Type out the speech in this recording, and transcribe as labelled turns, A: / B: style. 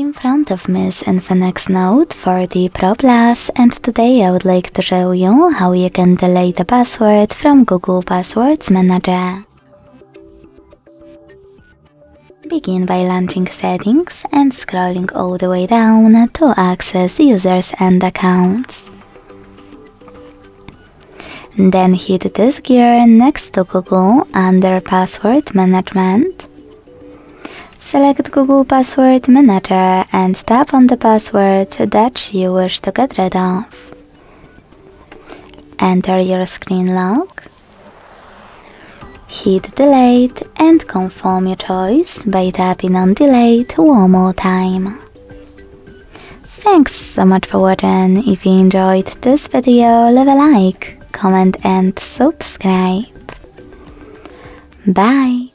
A: In front of me is Infinix Note 40 Pro Plus, and today I would like to show you how you can delete a password from Google Passwords Manager. Begin by launching Settings and scrolling all the way down to access users and accounts. Then hit this gear next to Google under Password Management. Select Google Password Manager and tap on the password that you wish to get rid of. Enter your screen lock. Hit Delete and confirm your choice by tapping on Delete one more time. Thanks so much for watching. If you enjoyed this video, leave a like, comment and subscribe. Bye!